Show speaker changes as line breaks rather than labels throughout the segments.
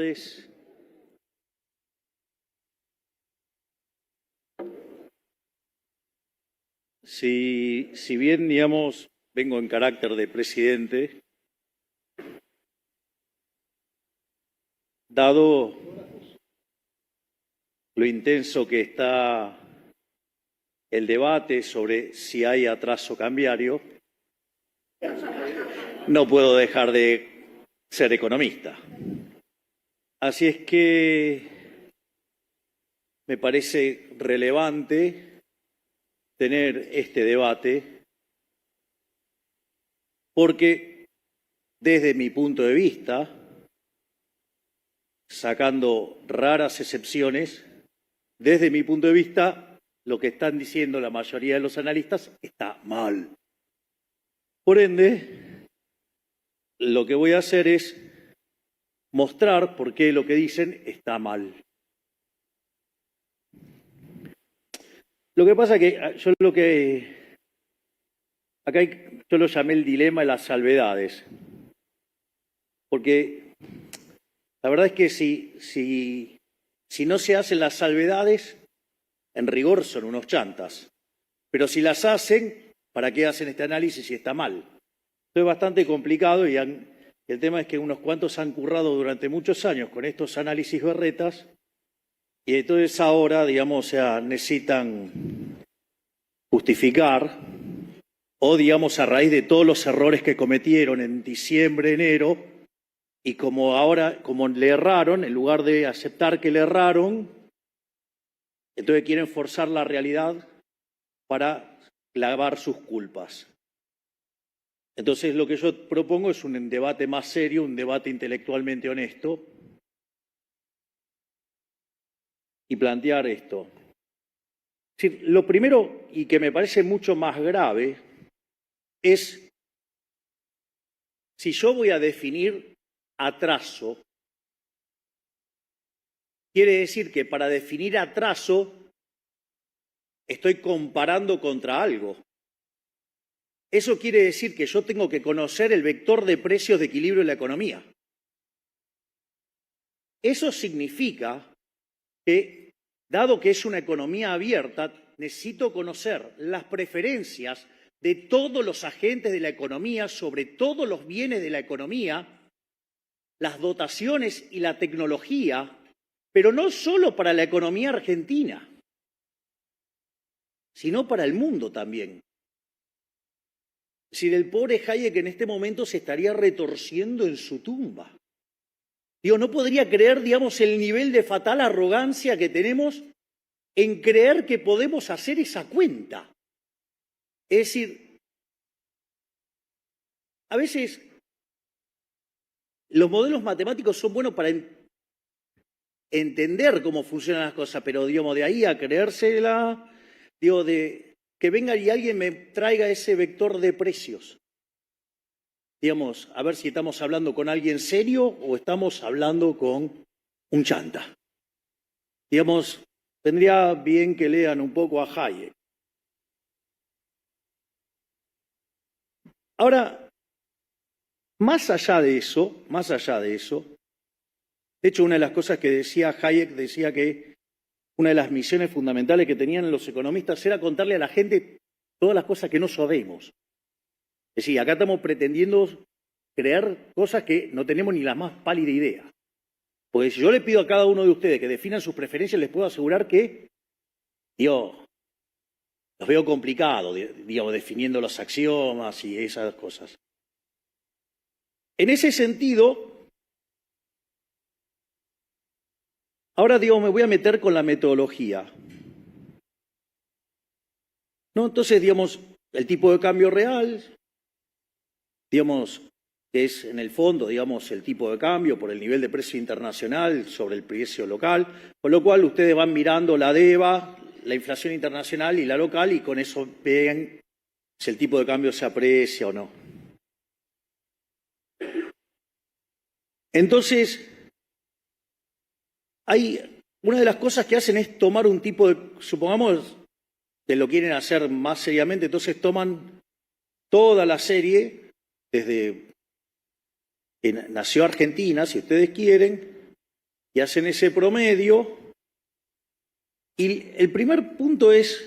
tardes. Si bien, digamos, vengo en carácter de presidente, dado lo intenso que está el debate sobre si hay atraso cambiario, no puedo dejar de ser economista. Así es que me parece relevante tener este debate porque desde mi punto de vista, sacando raras excepciones, desde mi punto de vista, lo que están diciendo la mayoría de los analistas está mal. Por ende, lo que voy a hacer es mostrar por qué lo que dicen está mal. Lo que pasa es que yo lo llamé el dilema de las salvedades, porque la verdad es que si no se hacen las salvedades, en rigor son unos chantas, pero si las hacen, ¿para qué hacen este análisis si está mal? Esto es bastante complicado y el tema es que unos cuantos han currado durante muchos años con estos análisis berretas y entonces ahora, digamos, necesitan justificar o, digamos, a raíz de todos los errores que cometieron en diciembre, enero, y como ahora, como le erraron, en lugar de aceptar que le erraron, entonces quieren forzar la realidad para clavar sus culpas. Entonces lo que yo propongo es un debate más serio, un debate intelectualmente honesto y plantear esto. Es decir, lo primero, y que me parece mucho más grave, es si yo voy a definir atraso, quiere decir que para definir atraso estoy comparando contra algo. Eso quiere decir que yo tengo que conocer el vector de precios de equilibrio de la economía. Eso significa que, dado que es una economía abierta, necesito conocer las preferencias de todos los agentes de la economía sobre todos los bienes de la economía, las dotaciones y la tecnología, pero no solo para la economía argentina, sino para el mundo también. Es decir, el pobre Hayek en este momento se estaría retorciendo en su tumba. No podría creer, digamos, el nivel de fatal arrogancia que tenemos en creer que podemos hacer esa cuenta. Es decir, a veces los modelos matemáticos son buenos para entender cómo funcionan las cosas, pero, digamos, de ahí a creérsela, de que venga y alguien me traiga ese vector de precios. Digamos, a ver si estamos hablando con alguien serio o estamos hablando con un chanta. Digamos, tendría bien que lean un poco a Hayek. Ahora, más allá de eso, de hecho, una de las cosas que decía Hayek, decía que una de las misiones fundamentales que tenían los economistas era contarle a la gente todas las cosas que no sabemos. Es decir, acá estamos pretendiendo creer cosas que no tenemos ni la más pálida idea. Porque si yo le pido a cada uno de ustedes que definan sus preferencias, les puedo asegurar que, los veo complicados, digamos, definiendo los axiomas y esas cosas. En ese sentido, ahora, me voy a meter con la metodología. Entonces, el tipo de cambio real, es en el fondo, el tipo de cambio por el nivel de precio internacional sobre el precio local, con lo cual ustedes van mirando la DEVA, la inflación internacional y la local, y con eso ven si el tipo de cambio se aprecia o no. Entonces, una de las cosas que hacen es tomar un tipo de, supongamos que lo quieren hacer más seriamente, entonces toman toda la serie, desde que nació Argentina, si ustedes quieren, y hacen ese promedio. Y el primer punto es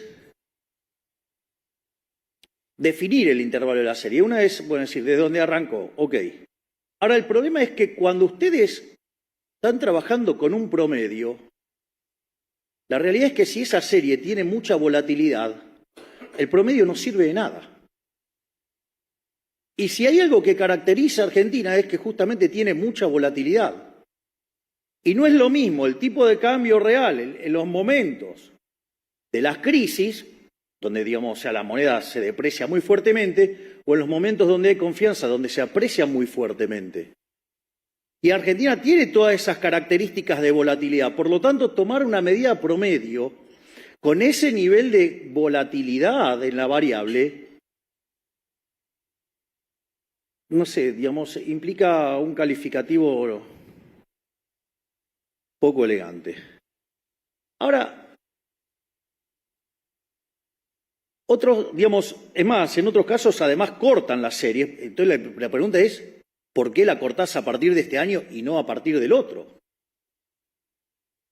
definir el intervalo de la serie. Una es, bueno, decir, ¿de dónde arrancó? Ok. Ahora, el problema es que cuando ustedes están trabajando con un promedio, la realidad es que si esa serie tiene mucha volatilidad, el promedio no sirve de nada. Y si hay algo que caracteriza a Argentina es que justamente tiene mucha volatilidad. Y no es lo mismo el tipo de cambio real en los momentos de las crisis, donde digamos, o sea, la moneda se deprecia muy fuertemente, o en los momentos donde hay confianza, donde se aprecia muy fuertemente. Y Argentina tiene todas esas características de volatilidad. Por lo tanto, tomar una medida promedio con ese nivel de volatilidad en la variable, no sé, digamos, implica un calificativo poco elegante. Ahora, otros, digamos, es más, en otros casos además cortan la serie. Entonces la pregunta es, ¿por qué la cortás a partir de este año y no a partir del otro?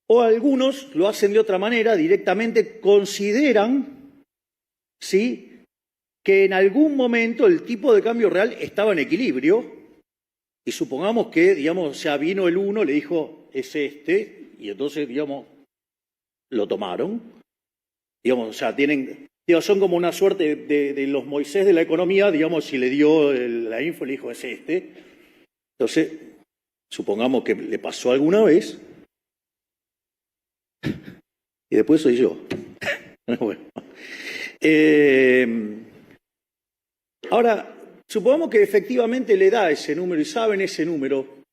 O algunos lo hacen de otra manera, directamente consideran, ¿sí?, que en algún momento el tipo de cambio real estaba en equilibrio y supongamos que, digamos, ya vino el uno, le dijo, es este, y entonces, digamos, lo tomaron. Digamos, o sea, son como una suerte de los Moisés de la economía, digamos, si le dio la info, le dijo, es este. Entonces, supongamos que le pasó alguna vez y después soy yo. Bueno. Ahora, supongamos que efectivamente le da ese número y saben ese número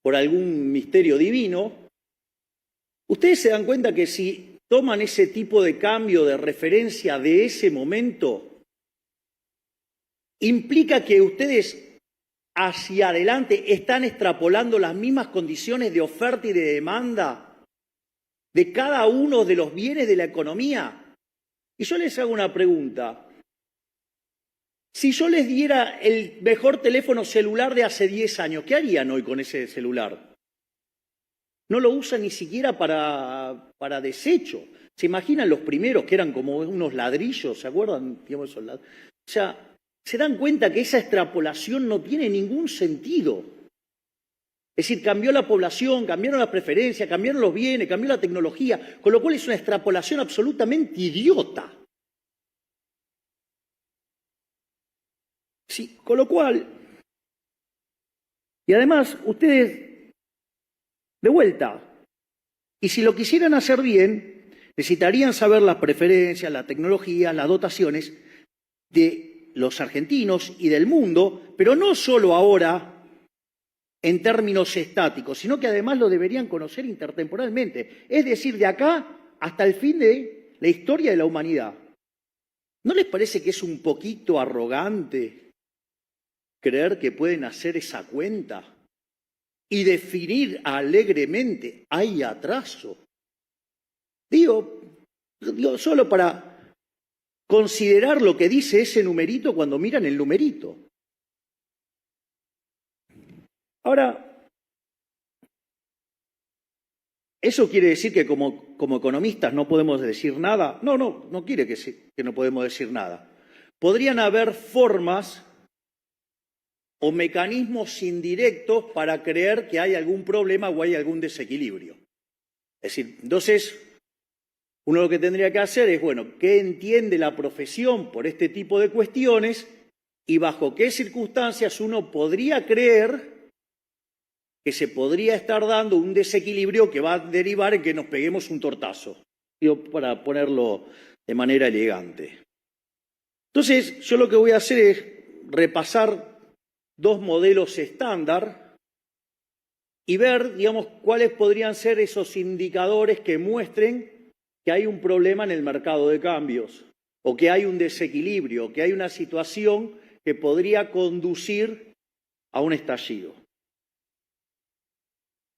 por algún misterio divino. Ustedes se dan cuenta que si toman ese tipo de cambio de referencia de ese momento, implica que ustedes hacia adelante están extrapolando las mismas condiciones de oferta y de demanda de cada uno de los bienes de la economía. Y yo les hago una pregunta. Si yo les diera el mejor teléfono celular de hace 10 años, ¿qué harían hoy con ese celular? No lo usan ni siquiera para desecho. ¿Se imaginan los primeros que eran como unos ladrillos? ¿Se acuerdan? Digamos, esos ladrillos. O sea, se dan cuenta que esa extrapolación no tiene ningún sentido. Es decir, cambió la población, cambiaron las preferencias, cambiaron los bienes, cambió la tecnología, con lo cual es una extrapolación absolutamente idiota. Sí, con lo cual, y además, ustedes, de vuelta, y si lo quisieran hacer bien, necesitarían saber las preferencias, la tecnología, las dotaciones de los argentinos y del mundo, pero no solo ahora en términos estáticos, sino que además lo deberían conocer intertemporalmente, es decir, de acá hasta el fin de la historia de la humanidad. ¿No les parece que es un poquito arrogante creer que pueden hacer esa cuenta y definir alegremente, hay atraso? Digo solo para considerar lo que dice ese numerito cuando miran el numerito. Ahora, ¿eso quiere decir que como economistas no podemos decir nada? No quiere que no podemos decir nada. Podrían haber formas o mecanismos indirectos para creer que hay algún problema o hay algún desequilibrio. Es decir, entonces, uno lo que tendría que hacer es, bueno, ¿qué entiende la profesión por este tipo de cuestiones y bajo qué circunstancias uno podría creer que se podría estar dando un desequilibrio que va a derivar en que nos peguemos un tortazo? Digo, para ponerlo de manera elegante. Entonces, yo lo que voy a hacer es repasar dos modelos estándar y ver, digamos, cuáles podrían ser esos indicadores que muestren que hay un problema en el mercado de cambios o que hay un desequilibrio, que hay una situación que podría conducir a un estallido.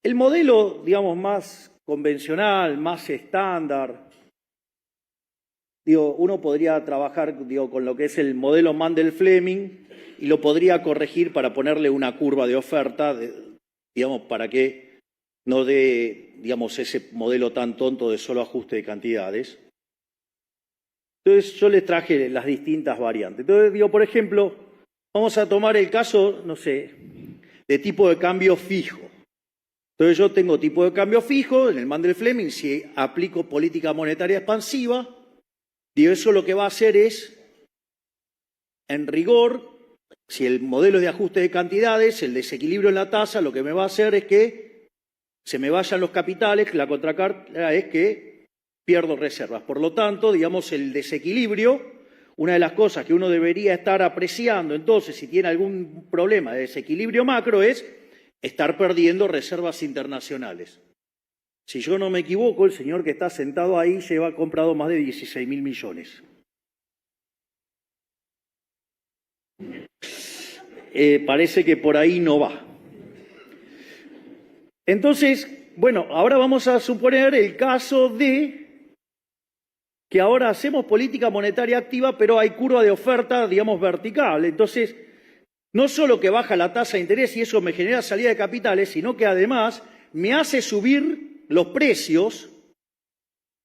El modelo, digamos, más convencional, más estándar, uno podría trabajar, con lo que es el modelo Mandel-Fleming y lo podría corregir para ponerle una curva de oferta, digamos, para que no de, digamos, ese modelo tan tonto de solo ajuste de cantidades. Entonces yo les traje las distintas variantes. Entonces digo, por ejemplo, vamos a tomar el caso, no sé, de tipo de cambio fijo. Entonces yo tengo tipo de cambio fijo, en el Mandel-Fleming, si aplico política monetaria expansiva, digo, eso lo que va a hacer es, en rigor, si el modelo es de ajuste de cantidades, el desequilibrio en la tasa, lo que me va a hacer es que se me vayan los capitales, la contracara es que pierdo reservas. Por lo tanto, digamos, el desequilibrio, una de las cosas que uno debería estar apreciando, entonces, si tiene algún problema de desequilibrio macro, es estar perdiendo reservas internacionales. Si yo no me equivoco, el señor que está sentado ahí lleva comprado más de 16.000 millones. Parece que por ahí no va. Entonces, bueno, ahora vamos a suponer el caso de que ahora hacemos política monetaria activa, pero hay curva de oferta, digamos, vertical. Entonces, no solo que baja la tasa de interés y eso me genera salida de capitales, sino que además me hace subir los precios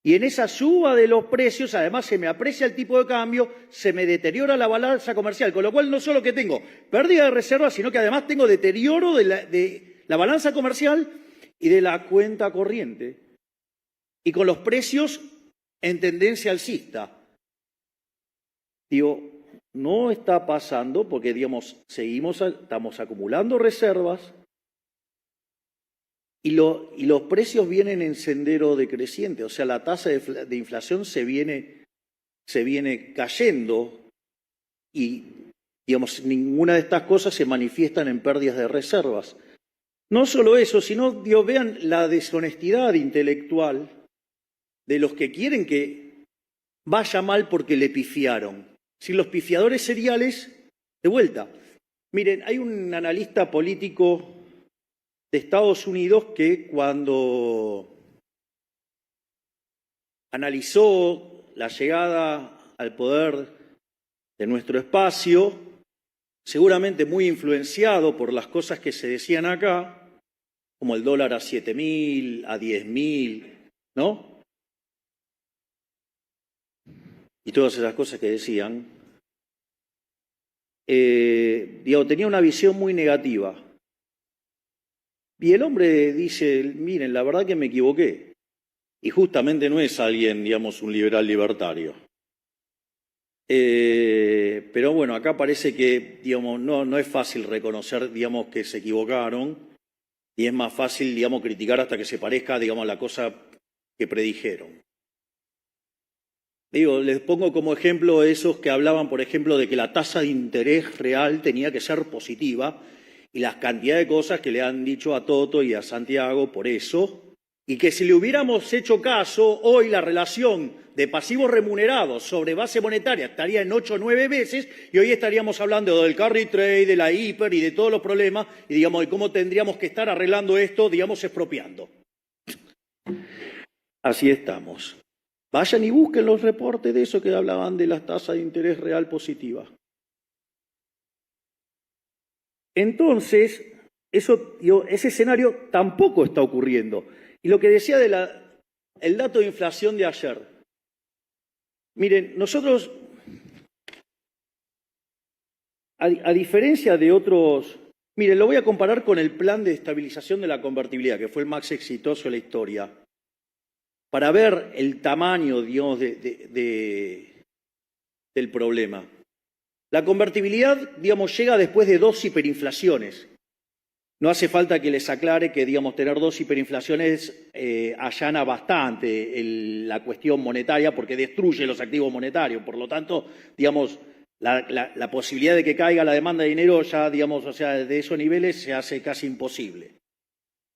y en esa suba de los precios además se me aprecia el tipo de cambio, se me deteriora la balanza comercial, con lo cual no solo que tengo pérdida de reservas, sino que además tengo deterioro de la balanza comercial y de la cuenta corriente. Y con los precios en tendencia alcista. Digo, no está pasando porque, digamos, estamos acumulando reservas y los precios vienen en sendero decreciente. O sea, la tasa de inflación se viene cayendo y, digamos, ninguna de estas cosas se manifiestan en pérdidas de reservas. No solo eso, sino, digo, vean la deshonestidad intelectual de los que quieren que vaya mal porque le pifiaron. Si los pifiadores seriales, de vuelta. Miren, hay un analista político de Estados Unidos que cuando analizó la llegada al poder de nuestro espacio, seguramente muy influenciado por las cosas que se decían acá, como el dólar a 7.000, a 10.000, ¿no? Y todas esas cosas que decían, tenía una visión muy negativa. Y el hombre dice, miren, la verdad que me equivoqué. Y justamente no es alguien, digamos, un liberal libertario. Pero bueno, acá parece que, digamos, no es fácil reconocer, digamos, que se equivocaron. Y es más fácil, digamos, criticar hasta que se parezca, digamos, a la cosa que predijeron. Digo, les pongo como ejemplo esos que hablaban, por ejemplo, de que la tasa de interés real tenía que ser positiva y las cantidades de cosas que le han dicho a Toto y a Santiago por eso, y que si le hubiéramos hecho caso, hoy la relación de pasivos remunerados sobre base monetaria estaría en 8 o 9 veces y hoy estaríamos hablando del carry trade, de la hiper y de todos los problemas y, digamos, de cómo tendríamos que estar arreglando esto, digamos, expropiando. Así estamos. Vayan y busquen los reportes de eso que hablaban de las tasas de interés real positivas. Entonces, ese escenario tampoco está ocurriendo. Y lo que decía el dato de inflación de ayer. Miren, nosotros, a diferencia de otros, miren, lo voy a comparar con el plan de estabilización de la convertibilidad, que fue el más exitoso de la historia. Para ver el tamaño, digamos, del problema. La convertibilidad, digamos, llega después de 2 hiperinflaciones. No hace falta que les aclare que, digamos, tener 2 hiperinflaciones allana bastante la cuestión monetaria porque destruye los activos monetarios. Por lo tanto, digamos, la posibilidad de que caiga la demanda de dinero ya, digamos, o sea, de esos niveles se hace casi imposible.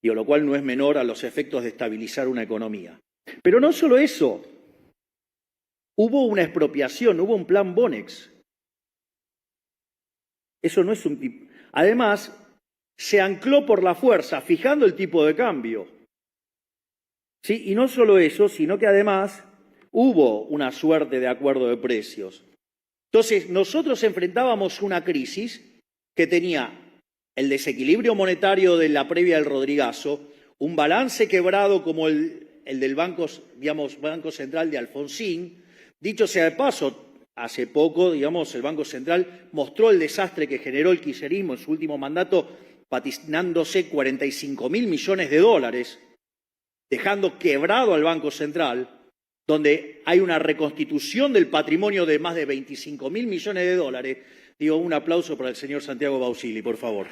Lo cual no es menor a los efectos de estabilizar una economía. Pero no solo eso, hubo una expropiación, hubo un plan Bonex. Eso no es un tipo. Además, se ancló por la fuerza, fijando el tipo de cambio. ¿Sí? Y no solo eso, sino que además hubo una suerte de acuerdo de precios. Entonces, nosotros enfrentábamos una crisis que tenía el desequilibrio monetario de la previa del Rodrigazo, un balance quebrado como el del Banco Central de Alfonsín. Dicho sea de paso, hace poco, el Banco Central mostró el desastre que generó el kirchnerismo en su último mandato, patinándose 45.000 millones de dólares, dejando quebrado al Banco Central, donde hay una reconstitución del patrimonio de más de 25.000 millones de dólares. Un aplauso para el señor Santiago Bausili, por favor.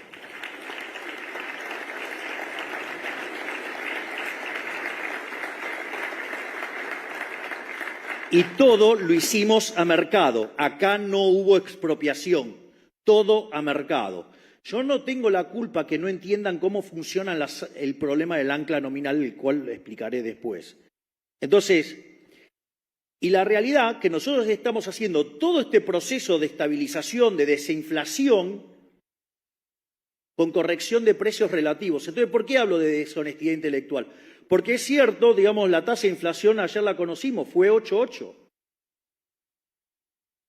Y todo lo hicimos a mercado. Acá no hubo expropiación. Todo a mercado. Yo no tengo la culpa que no entiendan cómo funciona el problema del ancla nominal, el cual lo explicaré después. Entonces, y la realidad que nosotros estamos haciendo todo este proceso de estabilización, de desinflación, con corrección de precios relativos. Entonces, ¿por qué hablo de deshonestidad intelectual? Porque es cierto, la tasa de inflación ayer la conocimos, fue 8,8.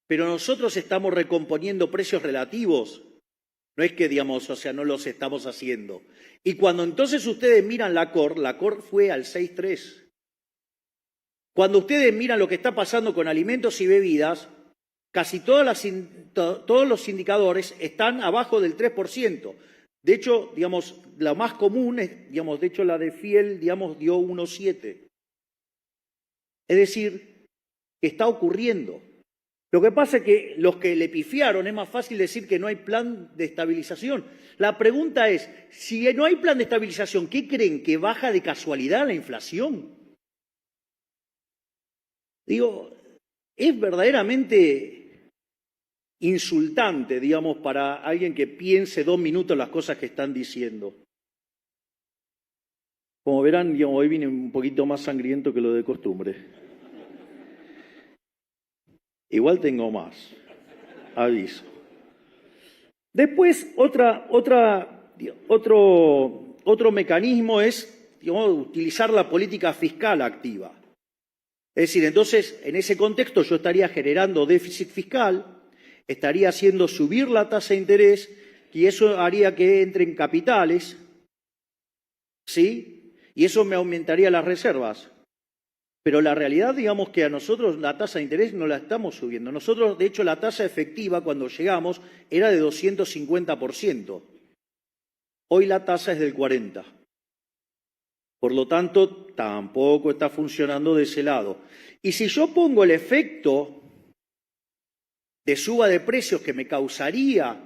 Pero nosotros estamos recomponiendo precios relativos. No es que, no los estamos haciendo. Y cuando entonces ustedes miran la COR fue al 6,3. Cuando ustedes miran lo que está pasando con alimentos y bebidas, casi todos los indicadores están abajo del 3%. De hecho, la más común es, de hecho, la de Fiel, dio 1,7. Es decir, que está ocurriendo. Lo que pasa es que los que le pifiaron, es más fácil decir que no hay plan de estabilización. La pregunta es, si no hay plan de estabilización, ¿qué creen? ¿Que baja de casualidad la inflación? Es verdaderamente insultante, para alguien que piense 2 minutos las cosas que están diciendo. Como verán, hoy vine un poquito más sangriento que lo de costumbre. Igual tengo más, aviso. Después, otro mecanismo es, utilizar la política fiscal activa. Es decir, entonces, en ese contexto yo estaría generando déficit fiscal, estaría haciendo subir la tasa de interés y eso haría que entren capitales, ¿sí? Y eso me aumentaría las reservas. Pero la realidad, que a nosotros la tasa de interés no la estamos subiendo. Nosotros, de hecho, la tasa efectiva cuando llegamos era de 250%. Hoy la tasa es del 40%. Por lo tanto, tampoco está funcionando de ese lado. Y si yo pongo el efecto de suba de precios que me causaría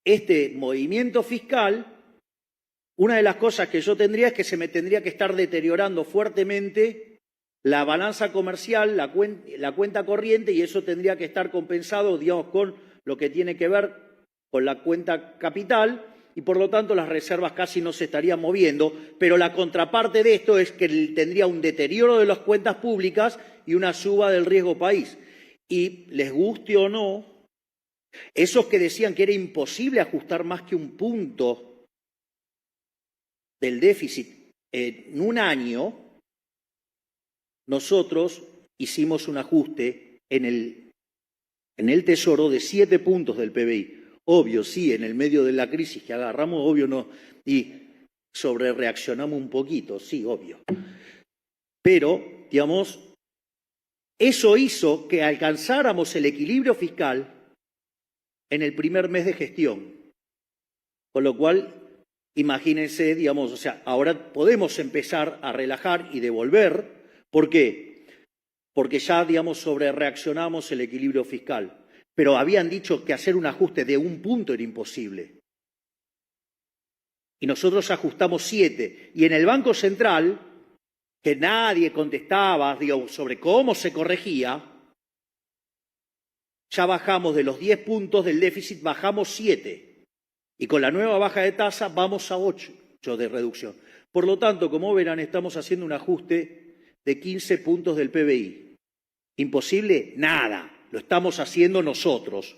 este movimiento fiscal, una de las cosas que yo tendría es que se me tendría que estar deteriorando fuertemente la balanza comercial, la cuenta corriente, y eso tendría que estar compensado, con lo que tiene que ver con la cuenta capital, y por lo tanto las reservas casi no se estarían moviendo, pero la contraparte de esto es que tendría un deterioro de las cuentas públicas y una suba del riesgo país. Y les guste o no, esos que decían que era imposible ajustar más que un punto del déficit en un año, nosotros hicimos un ajuste en el Tesoro de 7 puntos del PBI. Obvio, sí, en el medio de la crisis que agarramos, obvio no, y sobrereaccionamos un poquito, sí, obvio. Pero, eso hizo que alcanzáramos el equilibrio fiscal en el primer mes de gestión. Con lo cual, imagínense, ahora podemos empezar a relajar y devolver. ¿Por qué? Porque ya, sobrereaccionamos el equilibrio fiscal. Pero habían dicho que hacer un ajuste de 1 punto era imposible. Y nosotros ajustamos 7. Y en el Banco Central, que nadie contestaba, sobre cómo se corregía, ya bajamos de los 10 puntos del déficit, bajamos 7. Y con la nueva baja de tasa vamos a 8 de reducción. Por lo tanto, como verán, estamos haciendo un ajuste de 15 puntos del PBI. ¿Imposible? Nada. Lo estamos haciendo nosotros.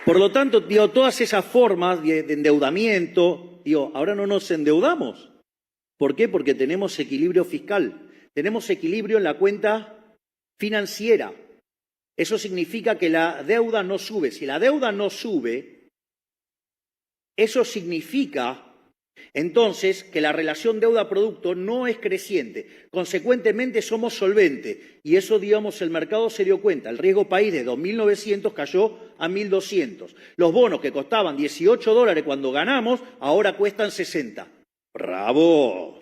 Por lo tanto, todas esas formas de endeudamiento, ahora no nos endeudamos. ¿Por qué? Porque tenemos equilibrio fiscal. Tenemos equilibrio en la cuenta financiera. eso significa que la deuda no sube. Si la deuda no sube, eso significa entonces que la relación deuda-producto no es creciente. Consecuentemente somos solventes. Y eso, digamos, el mercado se dio cuenta. El riesgo país de 2.900 cayó a 1.200. Los bonos que costaban $18 cuando ganamos, ahora cuestan 60. ¡Bravo!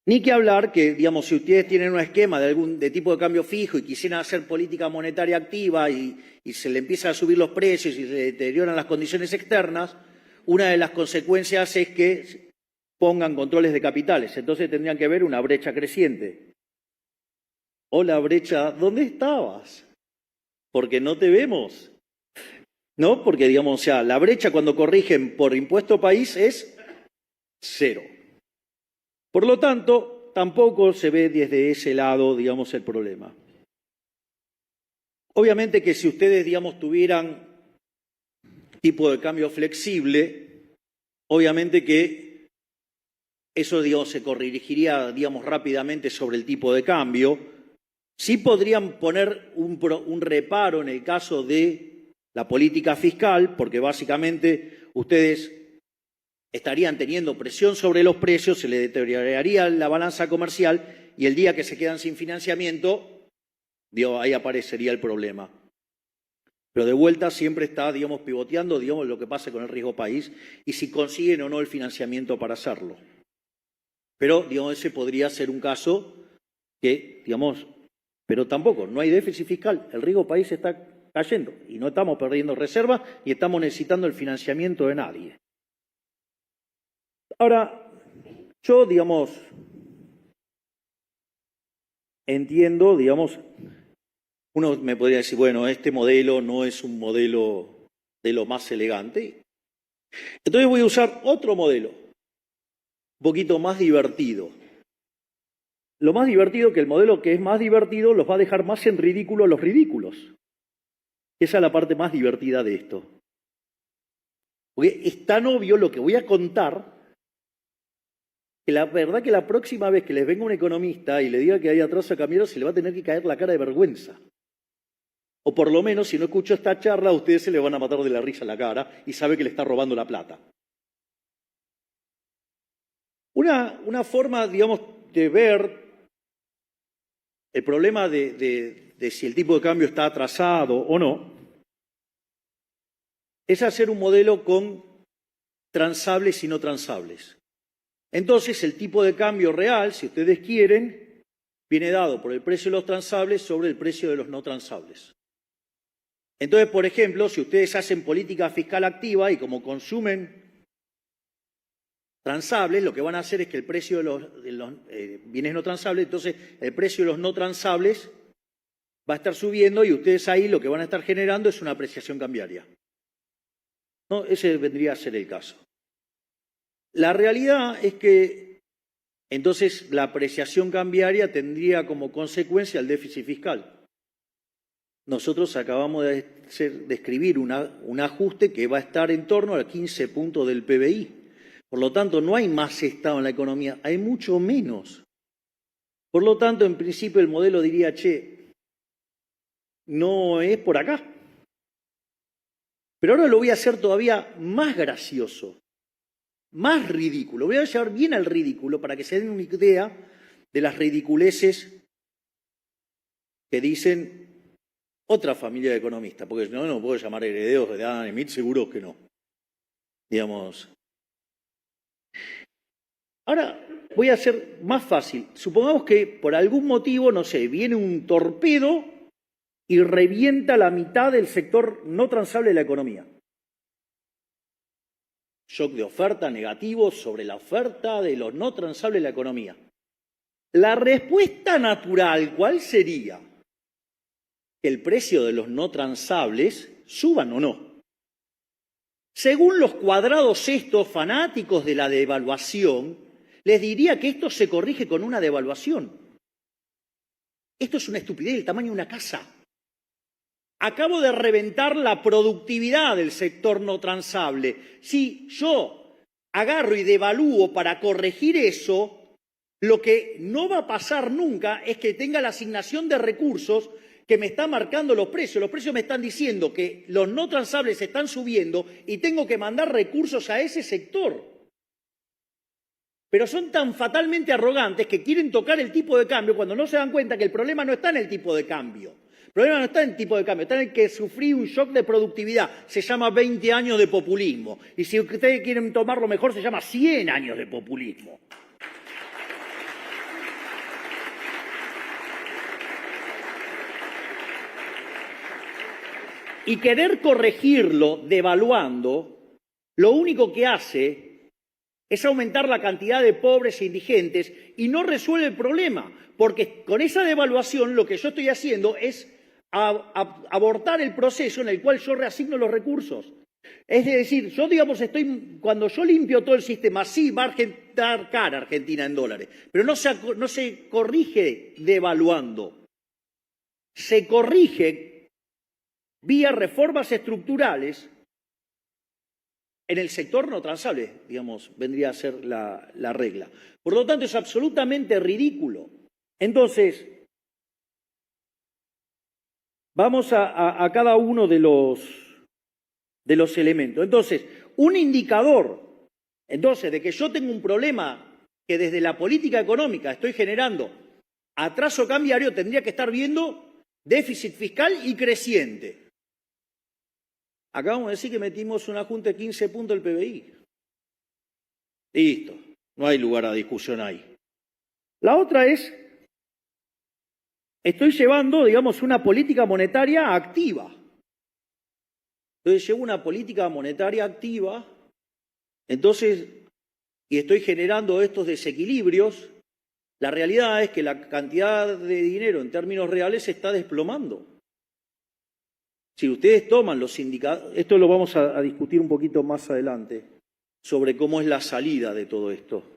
Ni que hablar que, digamos, si ustedes tienen un esquema de tipo de cambio fijo y quisieran hacer política monetaria activa y se le empiezan a subir los precios y se deterioran las condiciones externas, una de las consecuencias es que pongan controles de capitales. Entonces tendrían que ver una brecha creciente. Hola, brecha, ¿dónde estabas? Porque no te vemos. ¿No? Porque, digamos, o sea, la brecha cuando corrigen por impuesto país es 0. Por lo tanto, tampoco se ve desde ese lado, digamos, el problema. Obviamente que si ustedes, digamos, tuvieran tipo de cambio flexible, obviamente que eso, digamos, se corregiría, digamos, rápidamente sobre el tipo de cambio. Sí podrían poner un reparo en el caso de la política fiscal, porque básicamente ustedes estarían teniendo presión sobre los precios, se le deterioraría la balanza comercial y el día que se quedan sin financiamiento, ahí aparecería el problema. Pero de vuelta siempre está, digamos, pivoteando, digamos, lo que pasa con el riesgo país y si consiguen o no el financiamiento para hacerlo. Pero, digamos, ese podría ser un caso que, digamos, pero tampoco, no hay déficit fiscal, el riesgo país está cayendo y no estamos perdiendo reservas ni estamos necesitando el financiamiento de nadie. Ahora, yo, digamos, entiendo, digamos, uno me podría decir, bueno, este modelo no es un modelo de lo más elegante. Entonces voy a usar otro modelo, un poquito más divertido. Lo más divertido que el modelo que es más divertido los va a dejar más en ridículo a los ridículos. Esa es la parte más divertida de esto. Porque es tan obvio lo que voy a contar que la verdad que la próxima vez que les venga un economista y le diga que hay atraso cambiario se le va a tener que caer la cara de vergüenza. O por lo menos, si no escucho esta charla, a ustedes se le van a matar de la risa en la cara y sabe que le está robando la plata. Una forma, digamos, de ver el problema de si el tipo de cambio está atrasado o no, es hacer un modelo con transables y no transables. Entonces, el tipo de cambio real, si ustedes quieren, viene dado por el precio de los transables sobre el precio de los no transables. Entonces, por ejemplo, si ustedes hacen política fiscal activa y como consumen transables, lo que van a hacer es que el precio de los bienes no transables, entonces el precio de los no transables va a estar subiendo y ustedes ahí lo que van a estar generando es una apreciación cambiaria. ¿No? Ese vendría a ser el caso. La realidad es que entonces la apreciación cambiaria tendría como consecuencia el déficit fiscal. Nosotros acabamos de escribir un ajuste que va a estar en torno a 15 puntos del PBI. Por lo tanto, no hay más Estado en la economía, hay mucho menos. Por lo tanto, en principio el modelo diría, che, no es por acá. Pero ahora lo voy a hacer todavía más gracioso, más ridículo. Voy a llevar bien al ridículo para que se den una idea de las ridiculeces que dicen otra familia de economistas, porque no puedo llamar herederos de Adam Smith, seguro que no. Digamos. Ahora voy a hacer más fácil. Supongamos que por algún motivo, no sé, viene un torpedo y revienta la mitad del sector no transable de la economía. Shock de oferta negativo sobre la oferta de los no transables de la economía. La respuesta natural, ¿cuál sería? Que el precio de los no transables suban o no. Según los cuadrados estos fanáticos de la devaluación, les diría que esto se corrige con una devaluación. Esto es una estupidez del tamaño de una casa. Acabo de reventar la productividad del sector no transable. Si yo agarro y devalúo para corregir eso, lo que no va a pasar nunca es que tenga la asignación de recursos que me está marcando los precios. Los precios me están diciendo que los no transables están subiendo y tengo que mandar recursos a ese sector. Pero son tan fatalmente arrogantes que quieren tocar el tipo de cambio cuando no se dan cuenta que el problema no está en el tipo de cambio. El problema no está en el tipo de cambio, está en el que sufrí un shock de productividad. Se llama 20 años de populismo. Y si ustedes quieren tomarlo mejor, se llama 100 años de populismo. Y querer corregirlo devaluando, lo único que hace es aumentar la cantidad de pobres e indigentes y no resuelve el problema, porque con esa devaluación lo que yo estoy haciendo es abortar el proceso en el cual yo reasigno los recursos. Es decir, yo, digamos, cuando yo limpio todo el sistema, sí, va a estar cara Argentina en dólares, pero no se corrige devaluando, se corrige vía reformas estructurales en el sector no transable, digamos, vendría a ser la regla. Por lo tanto, es absolutamente ridículo. Entonces, vamos a cada uno de los elementos. Entonces, un indicador, de que yo tengo un problema que desde la política económica estoy generando atraso cambiario, tendría que estar viendo déficit fiscal y creciente. Acabamos de decir que metimos un ajuste de 15 puntos del PBI. Listo, no hay lugar a discusión ahí. La otra es, estoy llevando, digamos, una política monetaria activa. Entonces llevo una política monetaria activa, y estoy generando estos desequilibrios. La realidad es que la cantidad de dinero en términos reales se está desplomando. Si ustedes toman los indicadores, esto lo vamos a discutir un poquito más adelante, sobre cómo es la salida de todo esto.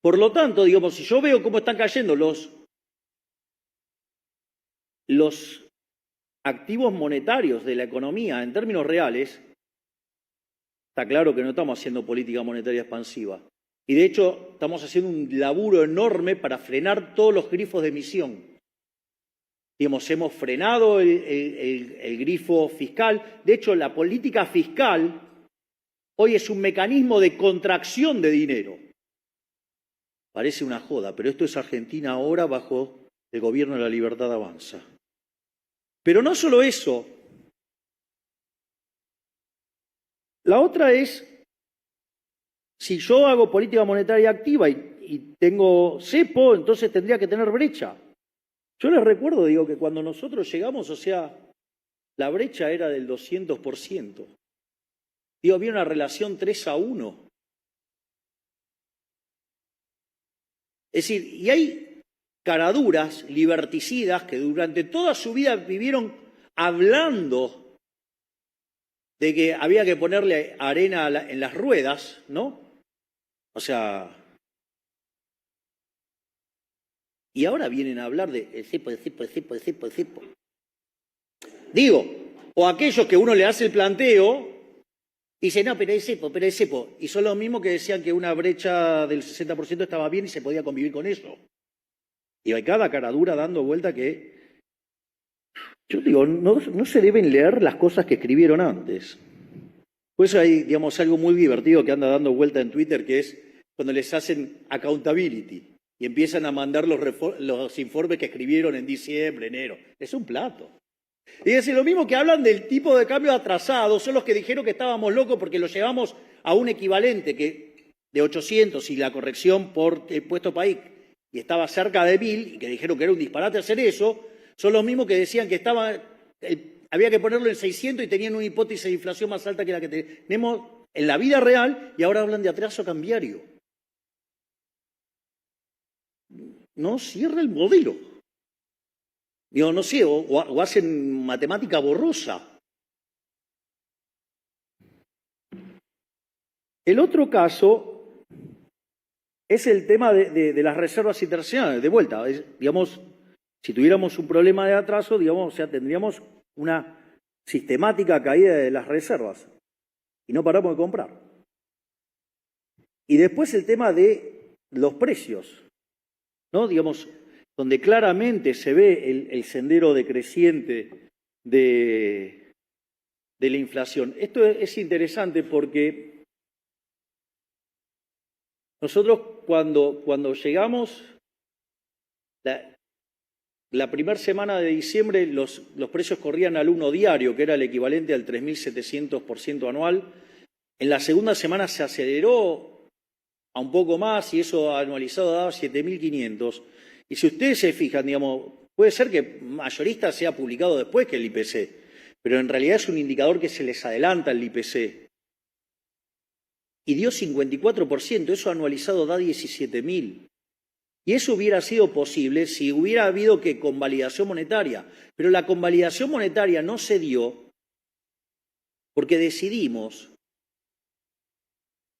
Por lo tanto, digamos, si yo veo cómo están cayendo los activos monetarios de la economía en términos reales, está claro que no estamos haciendo política monetaria expansiva. Y de hecho, estamos haciendo un laburo enorme para frenar todos los grifos de emisión. Digamos, hemos frenado el grifo fiscal. De hecho, la política fiscal hoy es un mecanismo de contracción de dinero. Parece una joda, pero esto es Argentina ahora bajo el gobierno de La Libertad Avanza. Pero no solo eso. La otra es, si yo hago política monetaria activa y tengo cepo, entonces tendría que tener brecha. Yo les recuerdo, digo, que cuando nosotros llegamos, o sea, la brecha era del 200%. Digo, había una relación 3-1. Es decir, y hay caraduras liberticidas que durante toda su vida vivieron hablando de que había que ponerle arena en las ruedas, ¿no? O sea, y ahora vienen a hablar de el cepo. Digo, o aquellos que uno le hace el planteo y dice, no, pero es cepo. Y son los mismos que decían que una brecha del 60% estaba bien y se podía convivir con eso. Y hay cada caradura dando vuelta que... Yo digo, no se deben leer las cosas que escribieron antes. Por eso hay, digamos, algo muy divertido que anda dando vuelta en Twitter, que es cuando les hacen accountability y empiezan a mandar los informes que escribieron en diciembre, enero. Es un plato. Y es lo mismo que hablan del tipo de cambio atrasado, son los que dijeron que estábamos locos porque lo llevamos a un equivalente de 800 y la corrección por puesto país y estaba cerca de 1000 y que dijeron que era un disparate hacer eso, son los mismos que decían que había que ponerlo en 600 y tenían una hipótesis de inflación más alta que la que tenemos en la vida real y ahora hablan de atraso cambiario. No cierra el modelo. Digo, no sé, o hacen matemática borrosa. El otro caso es el tema de las reservas internacionales. De vuelta, digamos, si tuviéramos un problema de atraso, digamos, o sea, tendríamos una sistemática caída de las reservas y no paramos de comprar. Y después el tema de los precios, ¿no? Digamos, donde claramente se ve el sendero decreciente de la inflación. Esto es interesante porque nosotros cuando llegamos, la primera semana de diciembre los precios corrían al 1 diario, que era el equivalente al 3.700% anual. En la segunda semana se aceleró a un poco más y eso anualizado daba 7.500. Y si ustedes se fijan, digamos, puede ser que mayorista sea publicado después que el IPC, pero en realidad es un indicador que se les adelanta el IPC. Y dio 54%, eso anualizado da 17.000. Y eso hubiera sido posible si hubiera habido que convalidación monetaria. Pero la convalidación monetaria no se dio porque decidimos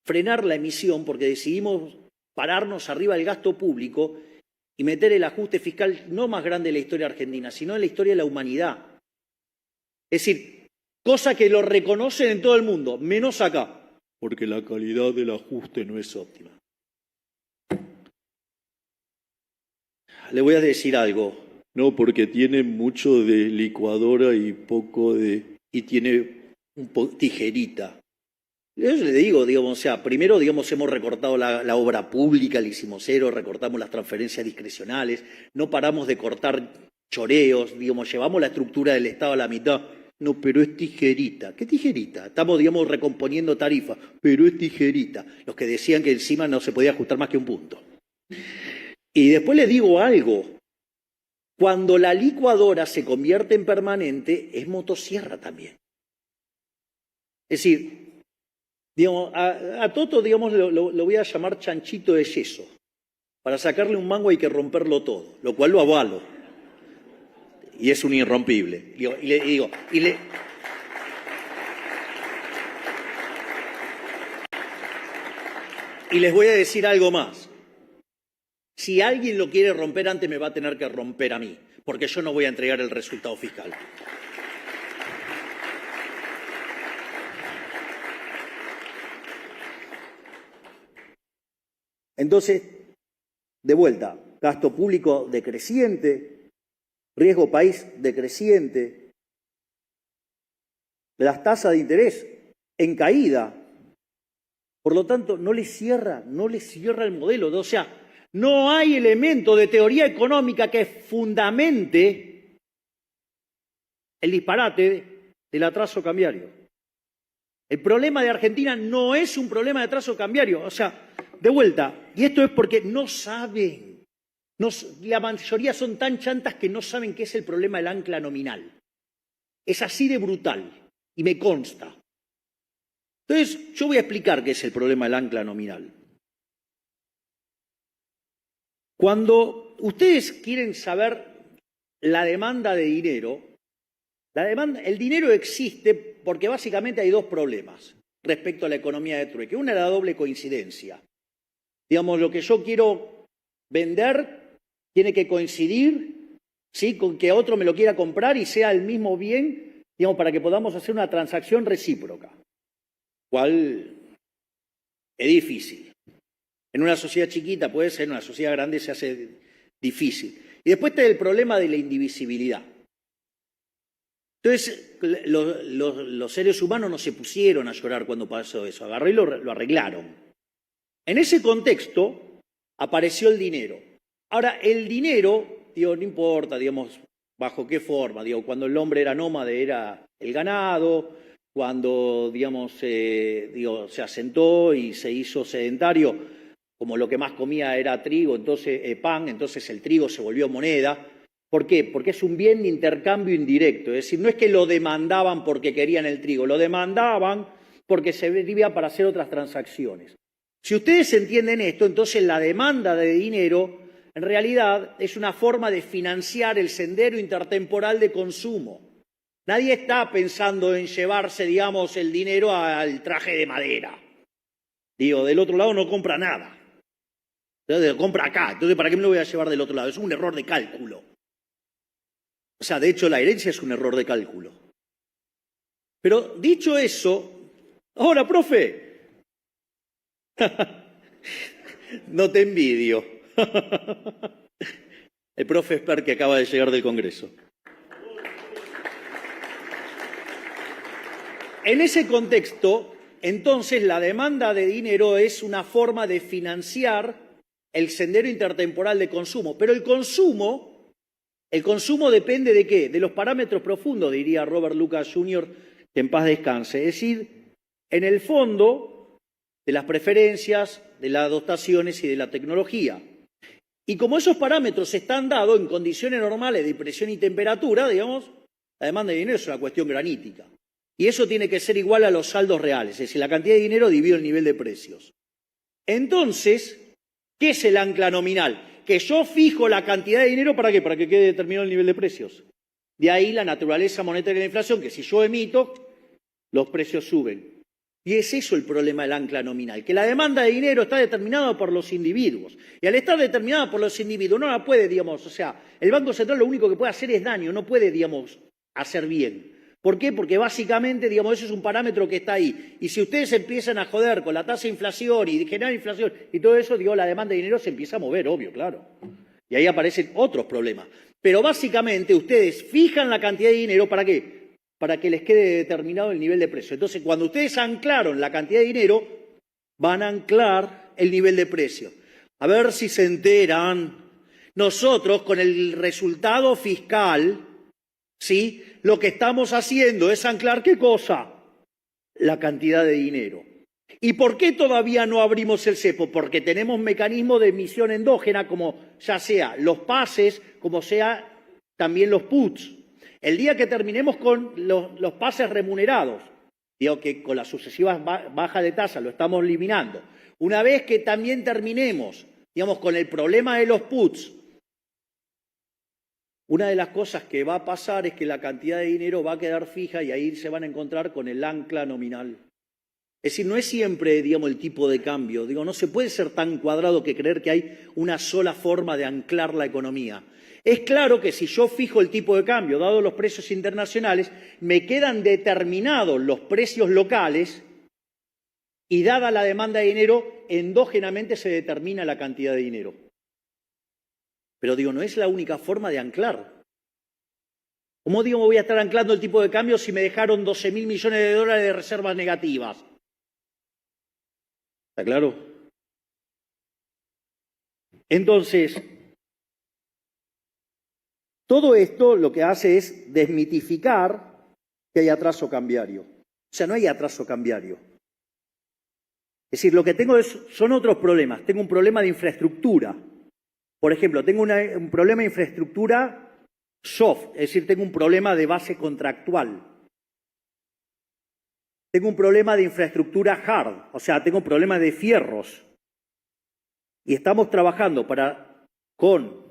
frenar la emisión, porque decidimos pararnos arriba del gasto público y meter el ajuste fiscal no más grande de la historia argentina, sino en la historia de la humanidad. Es decir, cosa que lo reconocen en todo el mundo, menos acá, porque la calidad del ajuste no es óptima. Le voy a decir algo. No, porque tiene mucho de licuadora y poco de... y tiene tijerita. Yo le digo, digamos, o sea, primero, digamos, hemos recortado la obra pública, le hicimos cero, recortamos las transferencias discrecionales, no paramos de cortar choreos, digamos, llevamos la estructura del Estado a la mitad. No, pero es tijerita. ¿Qué tijerita? Estamos, digamos, recomponiendo tarifas, pero es tijerita. Los que decían que encima no se podía ajustar más que un punto. Y después les digo algo. Cuando la licuadora se convierte en permanente, es motosierra también. Es decir, digamos, a Toto, digamos, lo voy a llamar chanchito de yeso. Para sacarle un mango hay que romperlo todo, lo cual lo avalo. Y es un irrompible. Y les voy a decir algo más. Si alguien lo quiere romper antes, me va a tener que romper a mí, porque yo no voy a entregar el resultado fiscal. Entonces, de vuelta, gasto público decreciente, riesgo país decreciente, las tasas de interés en caída. Por lo tanto, no le cierra el modelo. O sea, no hay elemento de teoría económica que fundamente el disparate del atraso cambiario. El problema de Argentina no es un problema de atraso cambiario. O sea, de vuelta, y esto es porque no saben, la mayoría son tan chantas que no saben qué es el problema del ancla nominal. Es así de brutal, y me consta. Entonces, yo voy a explicar qué es el problema del ancla nominal. Cuando ustedes quieren saber la demanda de dinero, el dinero existe porque básicamente hay dos problemas respecto a la economía de trueque. Una es la doble coincidencia. Digamos, lo que yo quiero vender tiene que coincidir, ¿sí?, con que otro me lo quiera comprar y sea el mismo bien, digamos, para que podamos hacer una transacción recíproca. ¿Cuál? Es difícil. En una sociedad chiquita puede ser, en una sociedad grande se hace difícil. Y después está el problema de la indivisibilidad. Entonces, los seres humanos no se pusieron a llorar cuando pasó eso, agarró y lo arreglaron. En ese contexto apareció el dinero. Ahora, el dinero, digo, no importa, digamos, bajo qué forma, digo, cuando el hombre era nómade era el ganado, cuando, digamos, se asentó y se hizo sedentario, como lo que más comía era trigo, entonces pan, entonces el trigo se volvió moneda. ¿Por qué? Porque es un bien de intercambio indirecto, es decir, no es que lo demandaban porque querían el trigo, lo demandaban porque servía para hacer otras transacciones. Si ustedes entienden esto, entonces la demanda de dinero en realidad es una forma de financiar el sendero intertemporal de consumo. Nadie está pensando en llevarse, digamos, el dinero al traje de madera. Digo, del otro lado no compra nada. Entonces lo compra acá. Entonces, ¿para qué me lo voy a llevar del otro lado? Es un error de cálculo. O sea, de hecho, la herencia es un error de cálculo. Pero dicho eso, ahora, profe, No te envidio. El profe Esper que acaba de llegar del Congreso. En ese contexto, entonces, la demanda de dinero es una forma de financiar el sendero intertemporal de consumo. Pero el consumo depende de ¿qué? De los parámetros profundos, diría Robert Lucas Jr., que en paz descanse. Es decir, en el fondo, de las preferencias, de las dotaciones y de la tecnología. Y como esos parámetros están dados en condiciones normales de presión y temperatura, digamos, la demanda de dinero es una cuestión granítica. Y eso tiene que ser igual a los saldos reales, es decir, la cantidad de dinero dividido el nivel de precios. Entonces, ¿qué es el ancla nominal? Que yo fijo la cantidad de dinero, ¿para qué? Para que quede determinado el nivel de precios. De ahí la naturaleza monetaria de la inflación, que si yo emito, los precios suben. Y es eso el problema del ancla nominal, que la demanda de dinero está determinada por los individuos. Y al estar determinada por los individuos, no la puede, digamos, o sea, el Banco Central lo único que puede hacer es daño, no puede, digamos, hacer bien. ¿Por qué? Porque básicamente, digamos, eso es un parámetro que está ahí. Y si ustedes empiezan a joder con la tasa de inflación y generar inflación y todo eso, digo, la demanda de dinero se empieza a mover, obvio, claro. Y ahí aparecen otros problemas. Pero básicamente ustedes fijan la cantidad de dinero, ¿para qué? Para que les quede determinado el nivel de precio. Entonces, cuando ustedes anclaron la cantidad de dinero, van a anclar el nivel de precio. A ver si se enteran. Nosotros, con el resultado fiscal, ¿sí? Lo que estamos haciendo es anclar ¿qué cosa? La cantidad de dinero. ¿Y por qué todavía no abrimos el cepo? Porque tenemos mecanismos de emisión endógena, como ya sea los pases, como sea también los puts. El día que terminemos con los pases remunerados, digo que con las sucesivas bajas de tasa lo estamos eliminando. Una vez que también terminemos, digamos, con el problema de los puts, una de las cosas que va a pasar es que la cantidad de dinero va a quedar fija y ahí se van a encontrar con el ancla nominal. Es decir, no es siempre, digamos, el tipo de cambio. Digo, no se puede ser tan cuadrado que creer que hay una sola forma de anclar la economía. Es claro que si yo fijo el tipo de cambio, dado los precios internacionales, me quedan determinados los precios locales y dada la demanda de dinero, endógenamente se determina la cantidad de dinero. Pero digo, no es la única forma de anclar. ¿Cómo digo, me voy a estar anclando el tipo de cambio si me dejaron 12.000 millones de dólares de reservas negativas? ¿Está claro? Entonces, todo esto lo que hace es desmitificar que hay atraso cambiario. O sea, no hay atraso cambiario. Es decir, lo que tengo son otros problemas. Tengo un problema de infraestructura. Por ejemplo, tengo un problema de infraestructura soft, es decir, tengo un problema de base contractual. Tengo un problema de infraestructura hard, o sea, tengo un problema de fierros. Y estamos trabajando con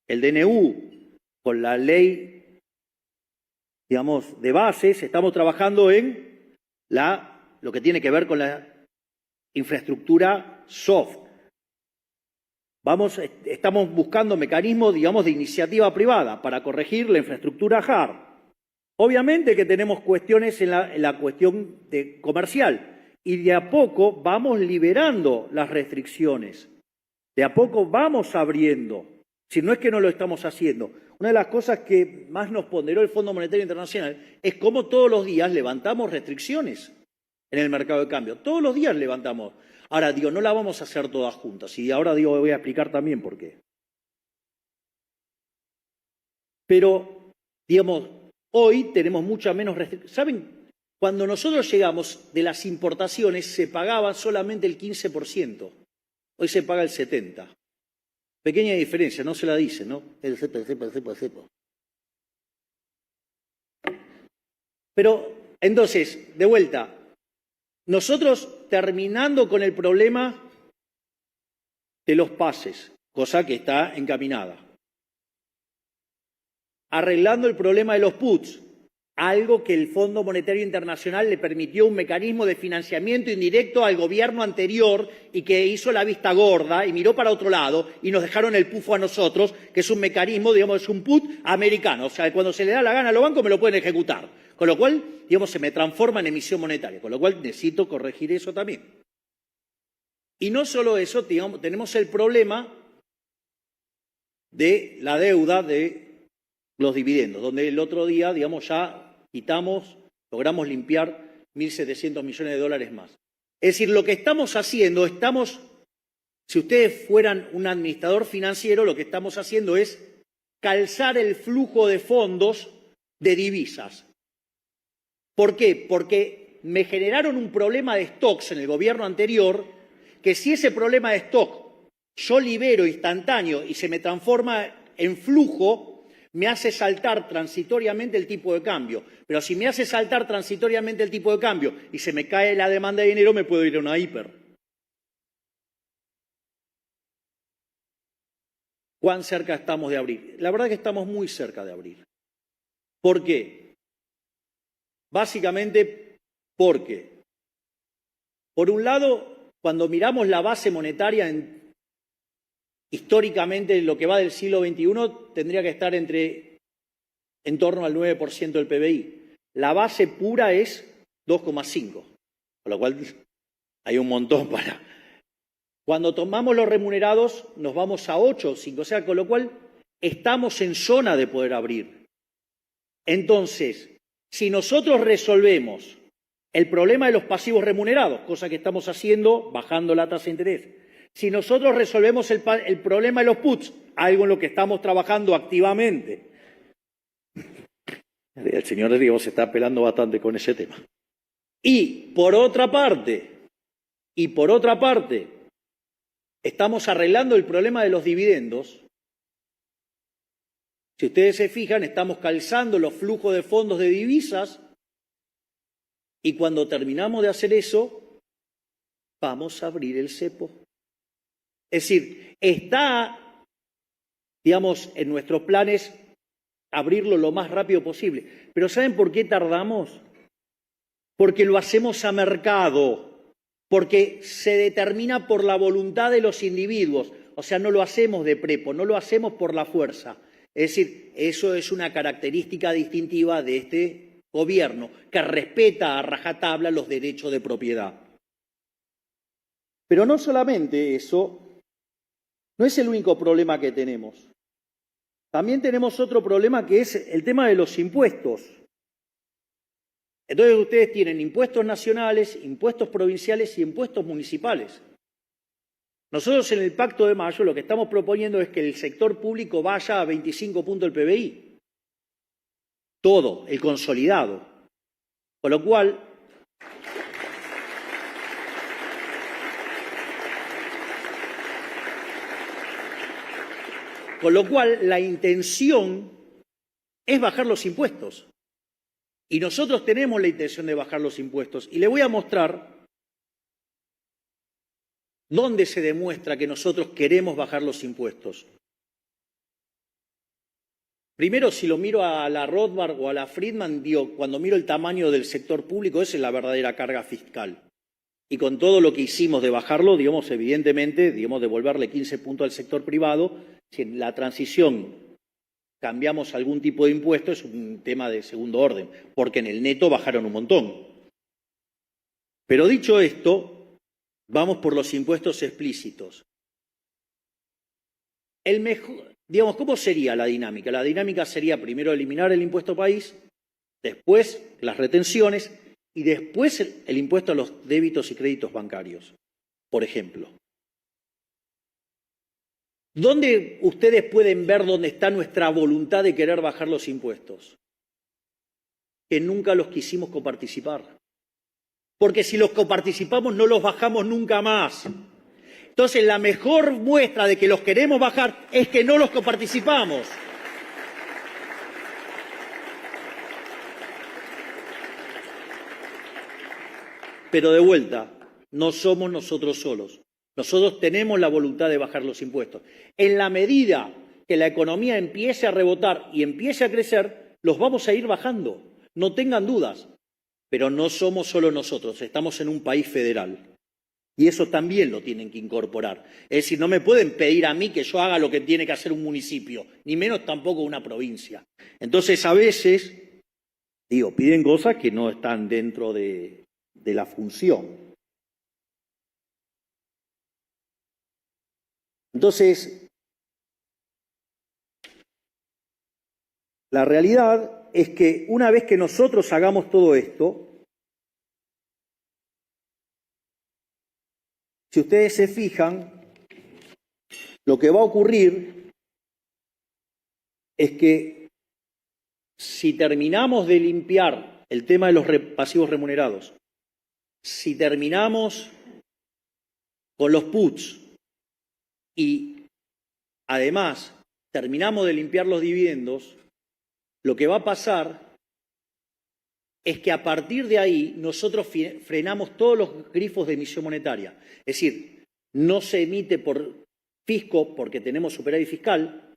el DNU, con la ley, digamos, de bases, estamos trabajando en lo que tiene que ver con la infraestructura soft. Estamos buscando mecanismos, digamos, de iniciativa privada para corregir la infraestructura hard. Obviamente que tenemos cuestiones en la cuestión comercial y de a poco vamos liberando las restricciones. De a poco vamos abriendo. Si no es que no lo estamos haciendo. Una de las cosas que más nos ponderó el Fondo Monetario Internacional es cómo todos los días levantamos restricciones en el mercado de cambio. Todos los días levantamos. Ahora, digo, no la vamos a hacer todas juntas. Y ahora, digo, voy a explicar también por qué. Pero, digamos, hoy tenemos mucha menos restricciones. ¿Saben? Cuando nosotros llegamos de las importaciones se pagaba solamente el 15%. Hoy se paga el 70%. Pequeña diferencia, no se la dicen, ¿no? El cepo. Pero, entonces, de vuelta, nosotros terminando con el problema de los pases, cosa que está encaminada. Arreglando el problema de los puts, algo que el Fondo Monetario Internacional le permitió un mecanismo de financiamiento indirecto al gobierno anterior y que hizo la vista gorda y miró para otro lado y nos dejaron el pufo a nosotros, que es un mecanismo, digamos, es un put americano. O sea, cuando se le da la gana a los bancos me lo pueden ejecutar. Con lo cual, digamos, se me transforma en emisión monetaria. Con lo cual necesito corregir eso también. Y no solo eso, digamos, tenemos el problema de la deuda de los dividendos, donde el otro día, digamos, ya logramos limpiar 1.700 millones de dólares más. Es decir, lo que estamos haciendo, si ustedes fueran un administrador financiero, lo que estamos haciendo es calzar el flujo de fondos de divisas. ¿Por qué? Porque me generaron un problema de stocks en el gobierno anterior, que si ese problema de stock yo libero instantáneo y se me transforma en flujo, me hace saltar transitoriamente el tipo de cambio. Pero si me hace saltar transitoriamente el tipo de cambio y se me cae la demanda de dinero, me puedo ir a una hiper. ¿Cuán cerca estamos de abrir? La verdad que estamos muy cerca de abrir. ¿Por qué? Básicamente porque, por un lado, cuando miramos la base monetaria históricamente en lo que va del siglo XXI, tendría que estar en torno al 9% del PBI. La base pura es 2,5, con lo cual hay un montón para... Cuando tomamos los remunerados nos vamos a 8 o 5, o sea, con lo cual estamos en zona de poder abrir. Entonces, si nosotros resolvemos el problema de los pasivos remunerados, cosa que estamos haciendo bajando la tasa de interés, si nosotros resolvemos el problema de los puts, algo en lo que estamos trabajando activamente, el señor Diego se está pelando bastante con ese tema. Y por otra parte, estamos arreglando el problema de los dividendos. Si ustedes se fijan, estamos calzando los flujos de fondos de divisas y cuando terminamos de hacer eso, vamos a abrir el cepo. Es decir, está, digamos, en nuestros planes abrirlo lo más rápido posible. Pero ¿saben por qué tardamos? Porque lo hacemos a mercado. Porque se determina por la voluntad de los individuos, o sea, no lo hacemos de prepo, no lo hacemos por la fuerza. Es decir, eso es una característica distintiva de este gobierno, que respeta a rajatabla los derechos de propiedad. Pero no solamente eso, no es el único problema que tenemos. También tenemos otro problema que es el tema de los impuestos. Entonces ustedes tienen impuestos nacionales, impuestos provinciales y impuestos municipales. Nosotros en el Pacto de Mayo lo que estamos proponiendo es que el sector público vaya a 25 puntos del PBI. Todo, el consolidado. Con lo cual, la intención es bajar los impuestos. Y nosotros tenemos la intención de bajar los impuestos. Y le voy a mostrar dónde se demuestra que nosotros queremos bajar los impuestos. Primero, si lo miro a la Rothbard o a la Friedman, cuando miro el tamaño del sector público, esa es la verdadera carga fiscal. Y con todo lo que hicimos de bajarlo, digamos, evidentemente, digamos, devolverle 15 puntos al sector privado, si en la transición cambiamos algún tipo de impuesto, es un tema de segundo orden, porque en el neto bajaron un montón. Pero dicho esto, vamos por los impuestos explícitos. Digamos, ¿cómo sería la dinámica? La dinámica sería primero eliminar el impuesto país, después las retenciones y después el impuesto a los débitos y créditos bancarios, por ejemplo. ¿Dónde ustedes pueden ver dónde está nuestra voluntad de querer bajar los impuestos? Que nunca los quisimos coparticipar. Porque si los coparticipamos no los bajamos nunca más. Entonces la mejor muestra de que los queremos bajar es que no los coparticipamos. Pero de vuelta, no somos nosotros solos. Nosotros tenemos la voluntad de bajar los impuestos. En la medida que la economía empiece a rebotar y empiece a crecer, los vamos a ir bajando. No tengan dudas. Pero no somos solo nosotros, estamos en un país federal. Y eso también lo tienen que incorporar. Es decir, no me pueden pedir a mí que yo haga lo que tiene que hacer un municipio, ni menos tampoco una provincia. Entonces, a veces, piden cosas que no están dentro de la función. Entonces, la realidad es que una vez que nosotros hagamos todo esto, si ustedes se fijan, lo que va a ocurrir es que si terminamos de limpiar el tema de los pasivos remunerados, si terminamos con los puts y además terminamos de limpiar los dividendos, lo que va a pasar es que a partir de ahí nosotros frenamos todos los grifos de emisión monetaria. Es decir, no se emite por fisco porque tenemos superávit fiscal,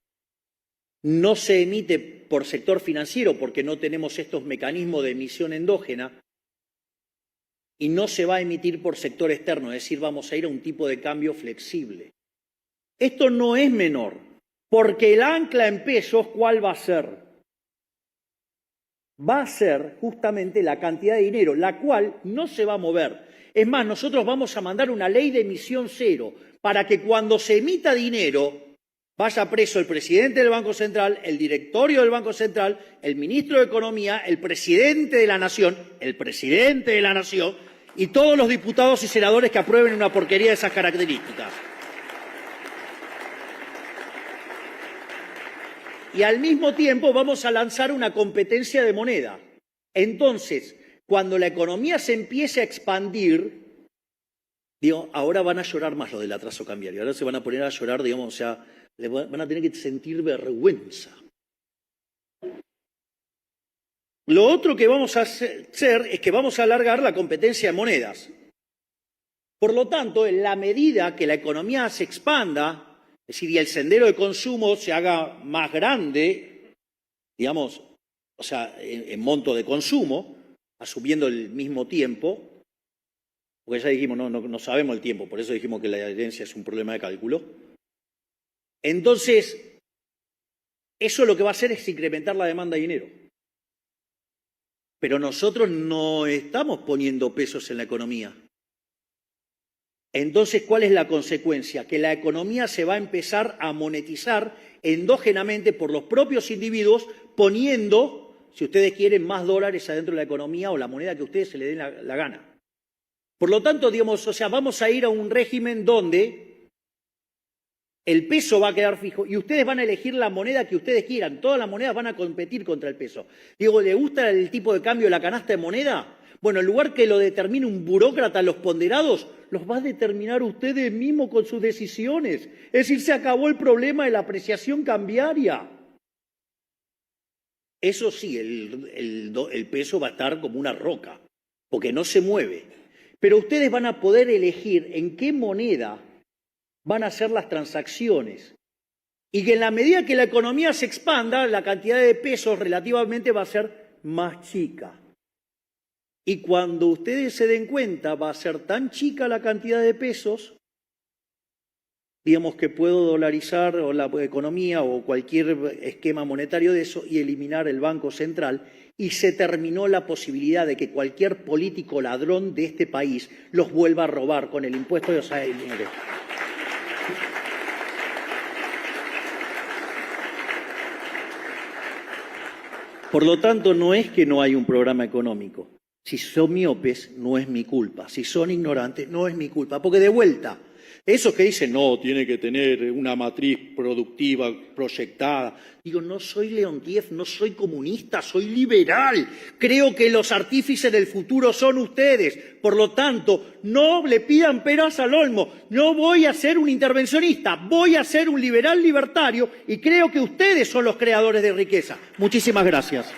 no se emite por sector financiero porque no tenemos estos mecanismos de emisión endógena y no se va a emitir por sector externo, es decir, vamos a ir a un tipo de cambio flexible. Esto no es menor, porque el ancla en pesos, ¿cuál va a ser? Va a ser justamente la cantidad de dinero, la cual no se va a mover. Es más, nosotros vamos a mandar una ley de emisión cero para que cuando se emita dinero vaya preso el presidente del Banco Central, el directorio del Banco Central, el ministro de Economía, el presidente de la Nación y todos los diputados y senadores que aprueben una porquería de esas características. Y al mismo tiempo vamos a lanzar una competencia de moneda. Entonces, cuando la economía se empiece a expandir, digo, ahora van a llorar más lo del atraso cambiario, ahora se van a poner a llorar, digamos, o sea, van a tener que sentir vergüenza. Lo otro que vamos a hacer es que vamos a alargar la competencia de monedas. Por lo tanto, en la medida que la economía se expanda, es decir, y el sendero de consumo se haga más grande, digamos, o sea, en monto de consumo, asumiendo el mismo tiempo, porque ya dijimos, no sabemos el tiempo, por eso dijimos que la herencia es un problema de cálculo. Entonces, eso lo que va a hacer es incrementar la demanda de dinero. Pero nosotros no estamos poniendo pesos en la economía. Entonces, ¿cuál es la consecuencia? Que la economía se va a empezar a monetizar endógenamente por los propios individuos, poniendo, si ustedes quieren, más dólares adentro de la economía o la moneda que a ustedes se les dé la gana. Por lo tanto, digamos, o sea, vamos a ir a un régimen donde el peso va a quedar fijo y ustedes van a elegir la moneda que ustedes quieran. Todas las monedas van a competir contra el peso. Digo, ¿le gusta el tipo de cambio de la canasta de moneda? Bueno, en lugar que lo determine un burócrata, los ponderados, los va a determinar ustedes mismos con sus decisiones. Es decir, se acabó el problema de la apreciación cambiaria. Eso sí, el peso va a estar como una roca, porque no se mueve. Pero ustedes van a poder elegir en qué moneda van a hacer las transacciones. Y que en la medida que la economía se expanda, la cantidad de pesos relativamente va a ser más chica. Y cuando ustedes se den cuenta, va a ser tan chica la cantidad de pesos, digamos que puedo dolarizar o la economía o cualquier esquema monetario de eso y eliminar el Banco Central, y se terminó la posibilidad de que cualquier político ladrón de este país los vuelva a robar con el impuesto de dinero. Por lo tanto, no es que no hay un programa económico. Si son miopes, no es mi culpa. Si son ignorantes, no es mi culpa. Porque de vuelta, esos que dicen, no, tiene que tener una matriz productiva proyectada. Digo, no soy Leontiev, no soy comunista, soy liberal. Creo que los artífices del futuro son ustedes. Por lo tanto, no le pidan peras al olmo. No voy a ser un intervencionista, voy a ser un liberal libertario y creo que ustedes son los creadores de riqueza. Muchísimas gracias.